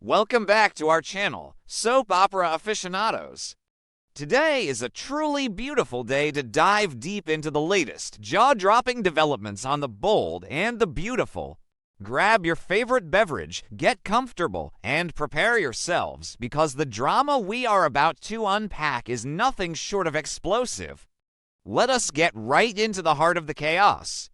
Welcome back to our channel, Soap Opera Aficionados. Today is a truly beautiful day to dive deep into the latest, jaw-dropping developments on the bold and the beautiful. Grab your favorite beverage, get comfortable, and prepare yourselves, because the drama we are about to unpack is nothing short of explosive. Let us get right into the heart of the chaos.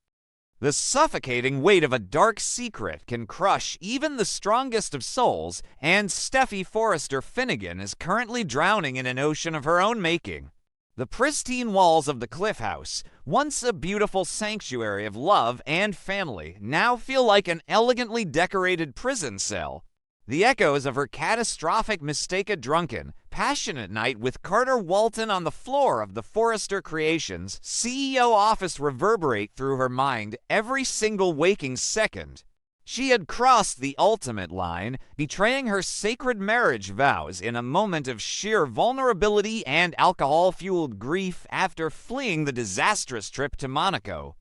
The suffocating weight of a dark secret can crush even the strongest of souls, and Steffy Forrester Finnegan is currently drowning in an ocean of her own making. The pristine walls of the Cliff House, once a beautiful sanctuary of love and family, now feel like an elegantly decorated prison cell. The echoes of her catastrophic mistake a drunken, passionate night with Carter Walton on the floor of the Forrester Creations CEO office reverberate through her mind every single waking second. She had crossed the ultimate line, betraying her sacred marriage vows in a moment of sheer vulnerability and alcohol-fueled grief after fleeing the disastrous trip to Monaco.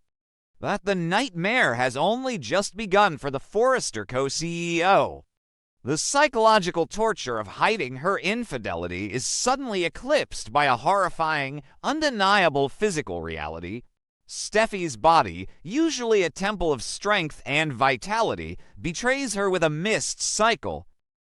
But the nightmare has only just begun for the Forrester co-CEO. The psychological torture of hiding her infidelity is suddenly eclipsed by a horrifying, undeniable physical reality. Steffy's body, usually a temple of strength and vitality, betrays her with a missed cycle.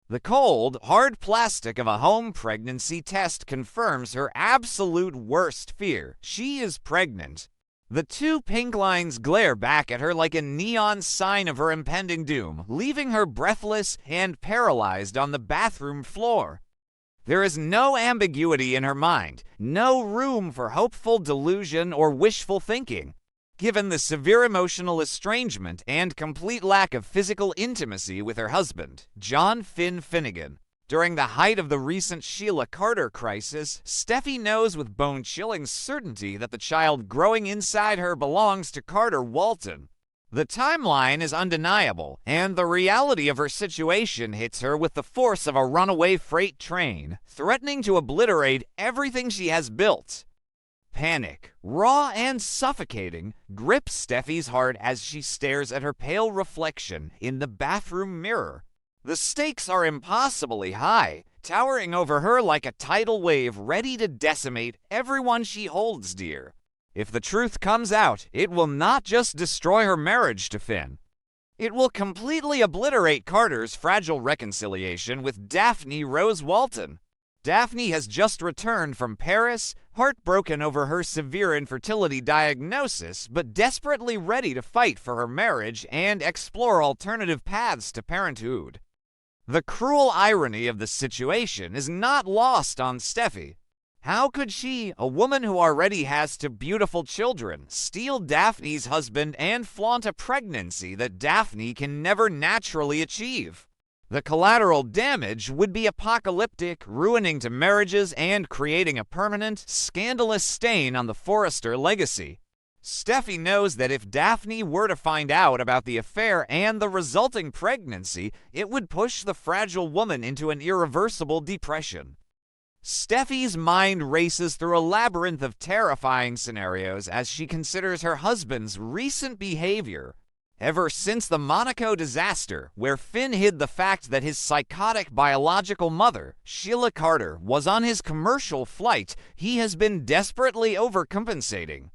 The cold, hard plastic of a home pregnancy test confirms her absolute worst fear. She is pregnant. The two pink lines glare back at her like a neon sign of her impending doom, leaving her breathless and paralyzed on the bathroom floor. There is no ambiguity in her mind, no room for hopeful delusion or wishful thinking. Given the severe emotional estrangement and complete lack of physical intimacy with her husband, John Finn Finnegan, during the height of the recent Sheila Carter crisis, Steffy knows with bone-chilling certainty that the child growing inside her belongs to Carter Walton. The timeline is undeniable, and the reality of her situation hits her with the force of a runaway freight train, threatening to obliterate everything she has built. Panic, raw and suffocating, grips Steffy's heart as she stares at her pale reflection in the bathroom mirror. The stakes are impossibly high, towering over her like a tidal wave ready to decimate everyone she holds dear. If the truth comes out, it will not just destroy her marriage to Finn. It will completely obliterate Carter's fragile reconciliation with Daphne Rose Walton. Daphne has just returned from Paris, heartbroken over her severe infertility diagnosis, but desperately ready to fight for her marriage and explore alternative paths to parenthood. The cruel irony of the situation is not lost on Steffy. How could she, a woman who already has two beautiful children, steal Daphne's husband and flaunt a pregnancy that Daphne can never naturally achieve? The collateral damage would be apocalyptic, ruining to marriages and creating a permanent, scandalous stain on the Forrester legacy. Steffy knows that if Daphne were to find out about the affair and the resulting pregnancy, it would push the fragile woman into an irreversible depression. Steffy's mind races through a labyrinth of terrifying scenarios as she considers her husband's recent behavior. Ever since the Monaco disaster, where Finn hid the fact that his psychotic biological mother, Sheila Carter, was on his commercial flight, he has been desperately overcompensating.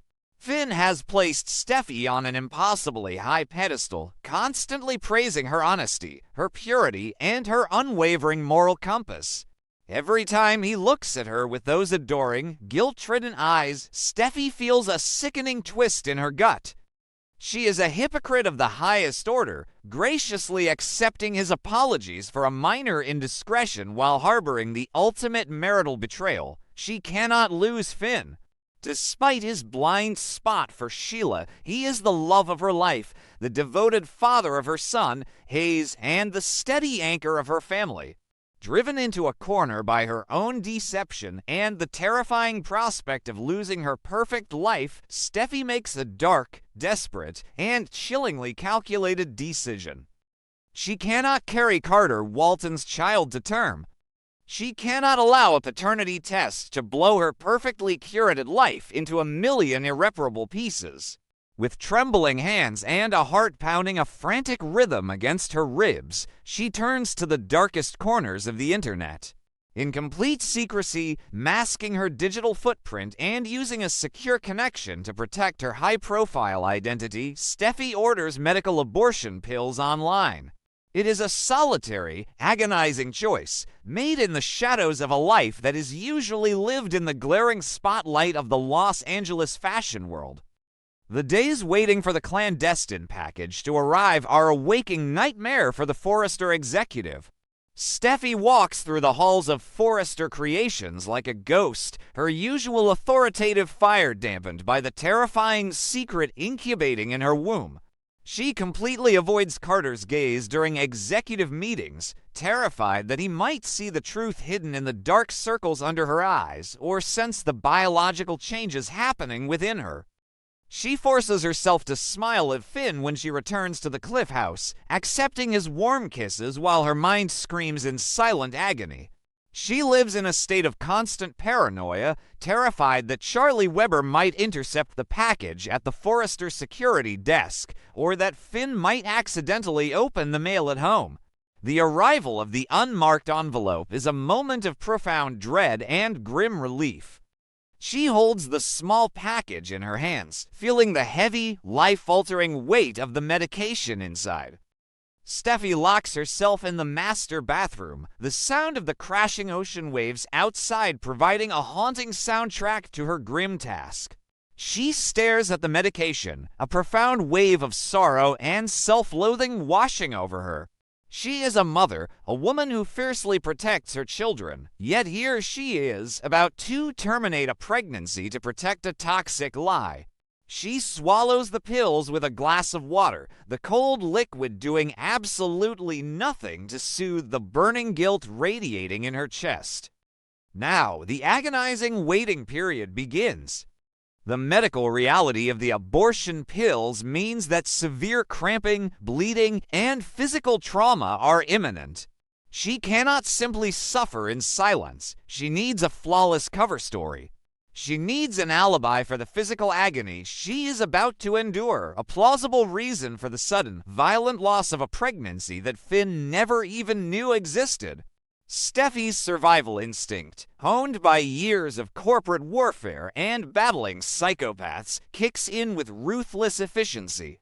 Finn has placed Steffy on an impossibly high pedestal, constantly praising her honesty, her purity, and her unwavering moral compass. Every time he looks at her with those adoring, guilt-ridden eyes, Steffy feels a sickening twist in her gut. She is a hypocrite of the highest order, graciously accepting his apologies for a minor indiscretion while harboring the ultimate marital betrayal. She cannot lose Finn. Despite his blind spot for Sheila, he is the love of her life, the devoted father of her son, Hayes, and the steady anchor of her family. Driven into a corner by her own deception and the terrifying prospect of losing her perfect life, Steffy makes a dark, desperate, and chillingly calculated decision. She cannot carry Carter Walton's child to term. She cannot allow a paternity test to blow her perfectly curated life into a million irreparable pieces. With trembling hands and a heart pounding a frantic rhythm against her ribs, she turns to the darkest corners of the internet. In complete secrecy, masking her digital footprint and using a secure connection to protect her high-profile identity, Steffy orders medical abortion pills online. It is a solitary, agonizing choice, made in the shadows of a life that is usually lived in the glaring spotlight of the Los Angeles fashion world. The days waiting for the clandestine package to arrive are a waking nightmare for the Forrester executive. Steffy walks through the halls of Forrester Creations like a ghost, her usual authoritative fire dampened by the terrifying secret incubating in her womb. She completely avoids Carter's gaze during executive meetings, terrified that he might see the truth hidden in the dark circles under her eyes or sense the biological changes happening within her. She forces herself to smile at Finn when she returns to the Cliff House, accepting his warm kisses while her mind screams in silent agony. She lives in a state of constant paranoia, terrified that Charlie Weber might intercept the package at the Forrester security desk, or that Finn might accidentally open the mail at home. The arrival of the unmarked envelope is a moment of profound dread and grim relief. She holds the small package in her hands, feeling the heavy, life-altering weight of the medication inside. Steffy locks herself in the master bathroom, the sound of the crashing ocean waves outside providing a haunting soundtrack to her grim task. She stares at the medication, a profound wave of sorrow and self-loathing washing over her. She is a mother, a woman who fiercely protects her children, yet here she is, about to terminate a pregnancy to protect a toxic lie. She swallows the pills with a glass of water, the cold liquid doing absolutely nothing to soothe the burning guilt radiating in her chest. Now, the agonizing waiting period begins. The medical reality of the abortion pills means that severe cramping, bleeding, and physical trauma are imminent. She cannot simply suffer in silence. She needs a flawless cover story. She needs an alibi for the physical agony she is about to endure, a plausible reason for the sudden, violent loss of a pregnancy that Finn never even knew existed. Steffy's survival instinct, honed by years of corporate warfare and battling psychopaths, kicks in with ruthless efficiency.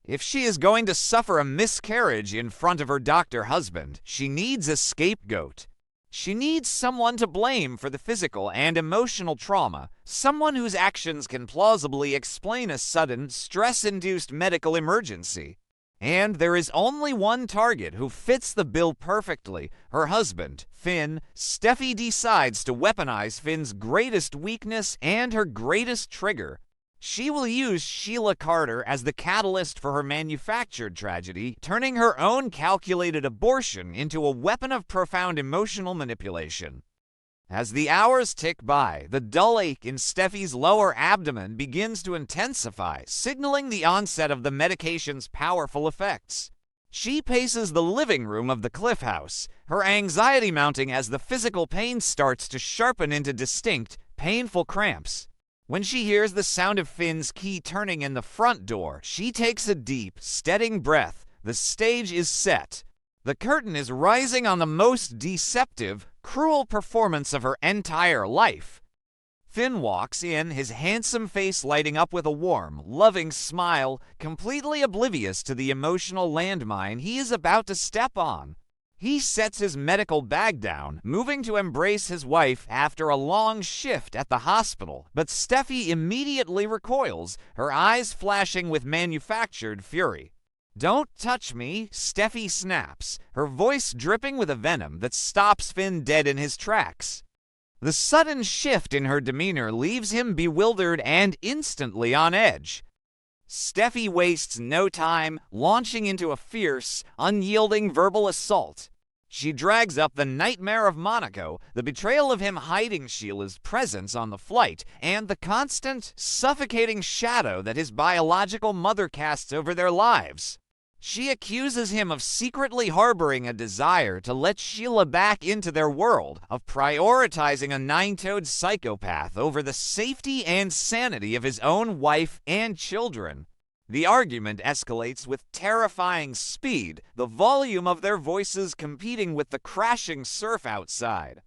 If she is going to suffer a miscarriage in front of her doctor husband, she needs a scapegoat. She needs someone to blame for the physical and emotional trauma, someone whose actions can plausibly explain a sudden, stress-induced medical emergency. And there is only one target who fits the bill perfectly, her husband, Finn. Steffy decides to weaponize Finn's greatest weakness and her greatest trigger. She will use Sheila Carter as the catalyst for her manufactured tragedy, turning her own calculated abortion into a weapon of profound emotional manipulation. As the hours tick by, the dull ache in Steffy's lower abdomen begins to intensify, signaling the onset of the medication's powerful effects. She paces the living room of the Cliff House, her anxiety mounting as the physical pain starts to sharpen into distinct, painful cramps. When she hears the sound of Finn's key turning in the front door, she takes a deep, steadying breath. The stage is set. The curtain is rising on the most deceptive, cruel performance of her entire life. Finn walks in, his handsome face lighting up with a warm, loving smile, completely oblivious to the emotional landmine he is about to step on. He sets his medical bag down, moving to embrace his wife after a long shift at the hospital, but Steffy immediately recoils, her eyes flashing with manufactured fury. "Don't touch me," Steffy snaps, her voice dripping with a venom that stops Finn dead in his tracks. The sudden shift in her demeanor leaves him bewildered and instantly on edge. Steffy wastes no time, launching into a fierce, unyielding verbal assault. She drags up the nightmare of Monaco, the betrayal of him hiding Sheila's presence on the flight, and the constant, suffocating shadow that his biological mother casts over their lives. She accuses him of secretly harboring a desire to let Sheila back into their world, of prioritizing a nine-toed psychopath over the safety and sanity of his own wife and children. The argument escalates with terrifying speed, the volume of their voices competing with the crashing surf outside.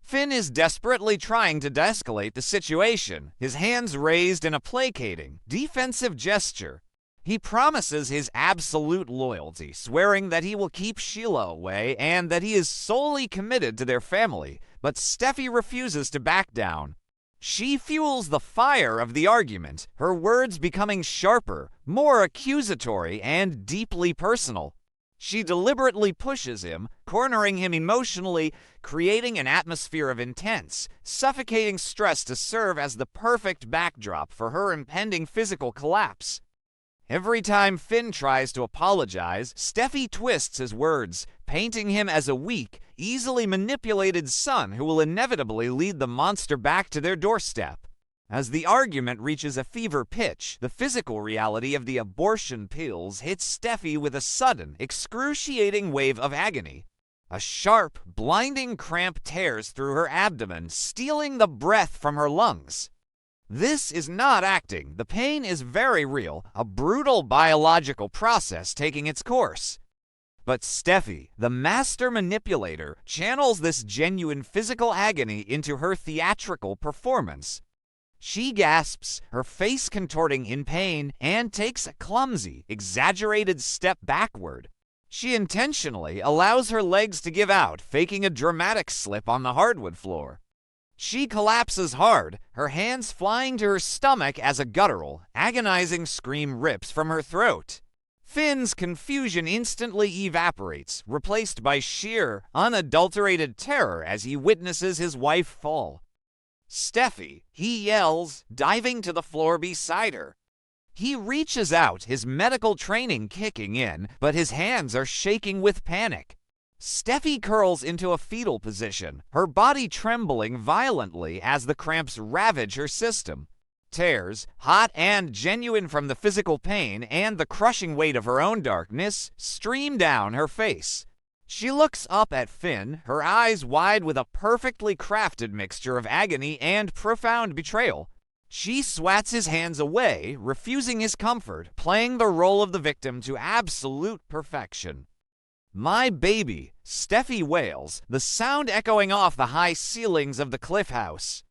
Finn is desperately trying to de-escalate the situation, his hands raised in a placating, defensive gesture. He promises his absolute loyalty, swearing that he will keep Sheila away and that he is solely committed to their family, but Steffy refuses to back down. She fuels the fire of the argument, her words becoming sharper, more accusatory, and deeply personal. She deliberately pushes him, cornering him emotionally, creating an atmosphere of intense, suffocating stress to serve as the perfect backdrop for her impending physical collapse. Every time Finn tries to apologize, Steffy twists his words, painting him as a weak, easily manipulated son who will inevitably lead the monster back to their doorstep. As the argument reaches a fever pitch, the physical reality of the abortion pills hits Steffy with a sudden, excruciating wave of agony. A sharp, blinding cramp tears through her abdomen, stealing the breath from her lungs. This is not acting. The pain is very real, a brutal biological process taking its course. But Steffy, the master manipulator, channels this genuine physical agony into her theatrical performance. She gasps, her face contorting in pain, and takes a clumsy, exaggerated step backward. She intentionally allows her legs to give out, faking a dramatic slip on the hardwood floor. She collapses hard, her hands flying to her stomach as a guttural, agonizing scream rips from her throat. Finn's confusion instantly evaporates, replaced by sheer, unadulterated terror as he witnesses his wife fall. Steffy, he yells, diving to the floor beside her. He reaches out, his medical training kicking in, but his hands are shaking with panic. Steffy curls into a fetal position, her body trembling violently as the cramps ravage her system. Tears, hot and genuine from the physical pain and the crushing weight of her own darkness, stream down her face. She looks up at Finn, her eyes wide with a perfectly crafted mixture of agony and profound betrayal. She swats his hands away, refusing his comfort, playing the role of the victim to absolute perfection. "My baby," Steffy wails, the sound echoing off the high ceilings of the cliff house.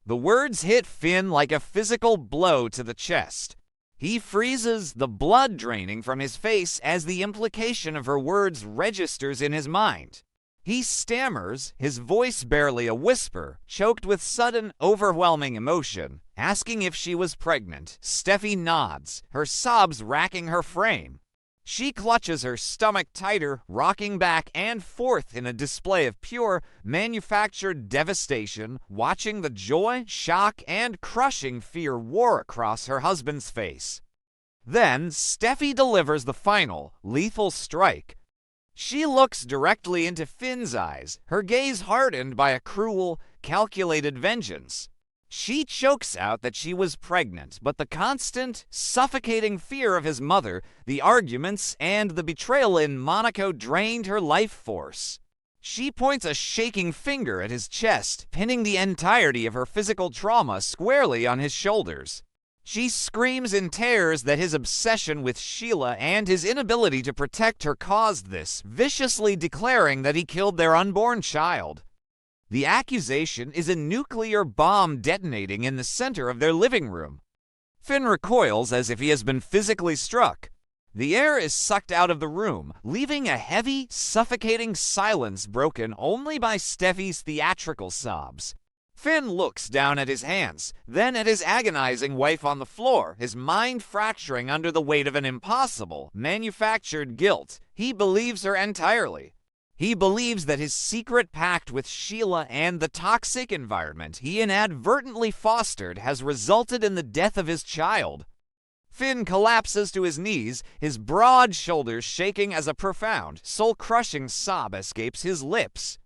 The words hit Finn like a physical blow to the chest. He freezes, the blood draining from his face as the implication of her words registers in his mind. He stammers, his voice barely a whisper, choked with sudden, overwhelming emotion, asking if she was pregnant. Steffy nods, her sobs racking her frame. She clutches her stomach tighter, rocking back and forth in a display of pure, manufactured devastation, watching the joy, shock, and crushing fear war across her husband's face. Then, Steffy delivers the final, lethal strike. She looks directly into Finn's eyes, her gaze hardened by a cruel, calculated vengeance. She chokes out that she was pregnant, but the constant, suffocating fear of his mother, the arguments, and the betrayal in Monaco drained her life force. She points a shaking finger at his chest, pinning the entirety of her physical trauma squarely on his shoulders. She screams in tears that his obsession with Sheila and his inability to protect her caused this, viciously declaring that he killed their unborn child. The accusation is a nuclear bomb detonating in the center of their living room. Finn recoils as if he has been physically struck. The air is sucked out of the room, leaving a heavy, suffocating silence broken only by Steffy's theatrical sobs. Finn looks down at his hands, then at his agonizing wife on the floor, his mind fracturing under the weight of an impossible, manufactured guilt. He believes her entirely. He believes that his secret pact with Sheila and the toxic environment he inadvertently fostered has resulted in the death of his child. Finn collapses to his knees, his broad shoulders shaking as a profound, soul-crushing sob escapes his lips.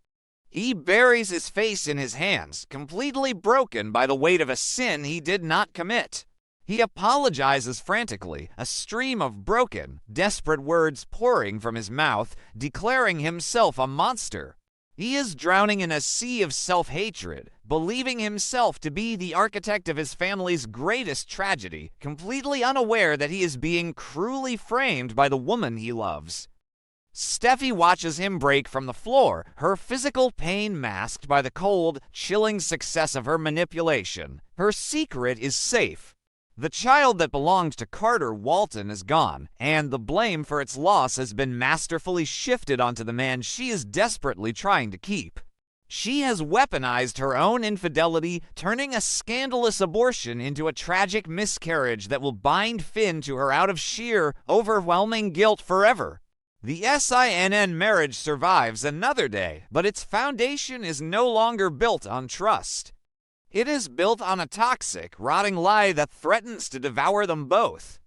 He buries his face in his hands, completely broken by the weight of a sin he did not commit. He apologizes frantically, a stream of broken, desperate words pouring from his mouth, declaring himself a monster. He is drowning in a sea of self-hatred, believing himself to be the architect of his family's greatest tragedy, completely unaware that he is being cruelly framed by the woman he loves. Steffi watches him break from the floor, her physical pain masked by the cold, chilling success of her manipulation. Her secret is safe. The child that belonged to Carter Walton is gone, and the blame for its loss has been masterfully shifted onto the man she is desperately trying to keep. She has weaponized her own infidelity, turning a scandalous abortion into a tragic miscarriage that will bind Finn to her out of sheer, overwhelming guilt forever. The SINN marriage survives another day, but its foundation is no longer built on trust. It is built on a toxic, rotting lie that threatens to devour them both.